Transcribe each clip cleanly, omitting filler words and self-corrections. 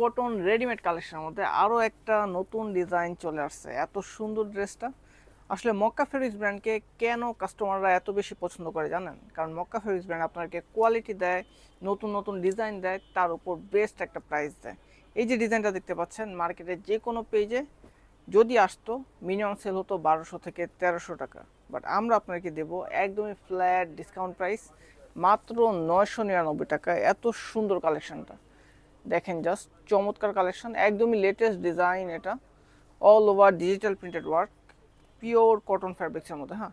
Cotton readymade কালেকশনের মধ্যে আরও একটা নতুন ডিজাইন চলে আসছে। এত সুন্দর ড্রেসটা আসলে মক্কা ফেব্রিক্স ব্র্যান্ডকে কেন কাস্টমাররা এত বেশি পছন্দ করে জানেন? কারণ মক্কা ফেব্রিক্স ব্র্যান্ড আপনাকে কোয়ালিটি দেয়, নতুন নতুন ডিজাইন দেয়, তার উপর বেস্ট একটা প্রাইস দেয়। এই যে ডিজাইনটা দেখতে পাচ্ছেন মার্কেটের যে কোনো পেজে যদি আসতো মিনিমাম সেল হতো 1200 থেকে 1300 টাকা, বাট আমরা আপনাকে দেবো একদমই ফ্ল্যাট ডিসকাউন্ট প্রাইস মাত্র 999 টাকা। এত সুন্দর কালেকশনটা দেখেন, জাস্ট চমৎকার কালেকশন, একদমই লেটেস্ট ডিজাইন। এটা all over digital printed work, pure cotton ফ্যাব্রিক্সের মধ্যে। হ্যাঁ,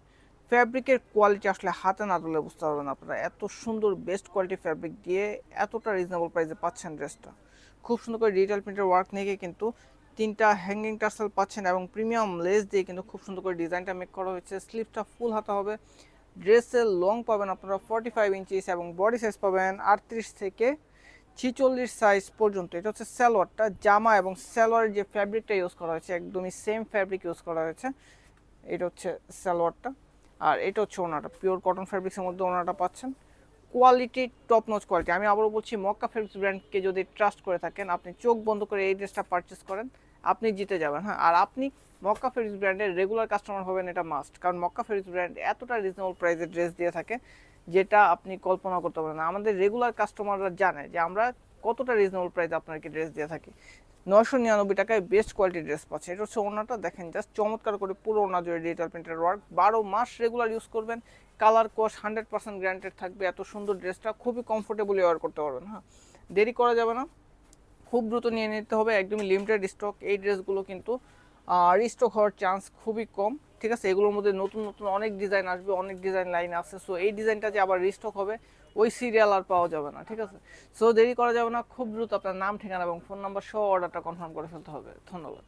ফ্যাব্রিকের কোয়ালিটি আসলে হাতে না ধরলে বুঝতে পারবেন আপনারা। এত সুন্দর বেস্ট কোয়ালিটি ফ্যাব্রিক দিয়ে এতটা রিজনেবল প্রাইসে পাচ্ছেন ড্রেসটা। খুব সুন্দর করে ডিজিটাল প্রিন্টেড ওয়ার্ক নিয়ে কিন্তু তিনটা হ্যাঙ্গিং টার্সেল পাচ্ছেন এবং প্রিমিয়াম লেস দিয়ে কিন্তু খুব সুন্দর করে ডিজাইনটা মেক করা হয়েছে। স্লিভটা ফুল হাতা হবে। ড্রেসের লং পাবেন আপনারা 45 ইঞ্চিস এবং বডি সাইজ পাবেন 38 থেকে 46 সাইজ পর্যন্ত। এটা হচ্ছে সালোয়ারটা। জামা এবং সালোয়ারের যে ফ্যাব্রিকটা ইউজ করা হয়েছে একদমই সেম ফ্যাব্রিক ইউজ করা হয়েছে। এটা হচ্ছে সালোয়ারটা, আর এটা হচ্ছে ওনাটা। পিওর কটন ফ্যাব্রিক্সের মধ্যে ওনাটা পাচ্ছেন। Quality top notch quality. আমি আবারও বলছি, মক্কা ফেব্রিক্স ব্র্যান্ডকে যদি ট্রাস্ট করে থাকেন, আপনি চোখ বন্ধ করে এই ড্রেসটা পারচেস করেন, আপনি জিতে যাবেন। হ্যাঁ, আর আপনি মক্কা ফেব্রিক্স ব্র্যান্ডের রেগুলার কাস্টমার হবেন, এটা মাস্ট। কারণ মক্কা ফেব্রিক্স ব্র্যান্ড এতটা রিজনেবল প্রাইসে ড্রেস দিয়ে থাকে যেটা আপনি কল্পনা করতে পারেন না। আমাদের রেগুলার কাস্টমাররা জানে যে আমরা কতটা রিজনেবল প্রাইসে আপনাকে ড্রেস দিয়ে থাকি। 999 টাকায় বেস্ট কোয়ালিটি ড্রেস পাচ্ছে। এটা হচ্ছে ওনাটা, দেখেন জাস্ট চমৎকার করে পুরো ওনা জুড়ে ডিজিটাল প্রিন্টের ওয়ার্ক। 12 মাস রেগুলার ইউজ করবেন, কালার কোয়াশ 100% গ্যারান্টেড থাকবে। এত সুন্দর ড্রেসটা খুবই কমফোর্টেবলি ওয়ার করতে পারবেন। হ্যাঁ, দেরি করা যাবে না, খুব দ্রুত নিয়ে নিতে হবে। একদমই লিমিটেড স্টক। এই ড্রেসগুলো কিন্তু রিস্টক হওয়ার চান্স খুবই কম। ঠিক আছে, এগুলোর মধ্যে নতুন নতুন অনেক ডিজাইন আসবে, অনেক ডিজাইন লাইন আছে। সো এই ডিজাইনটা যে আবার রিস্টক হবে ওই সিরিয়াল আর পাওয়া যাবে না। ঠিক আছে, সো দেরি করা যাবে না, খুব দ্রুত আপনার নাম, ঠিকানা এবং ফোন নাম্বার সহ অর্ডারটা কনফার্ম করে ফেলতে হবে। ধন্যবাদ।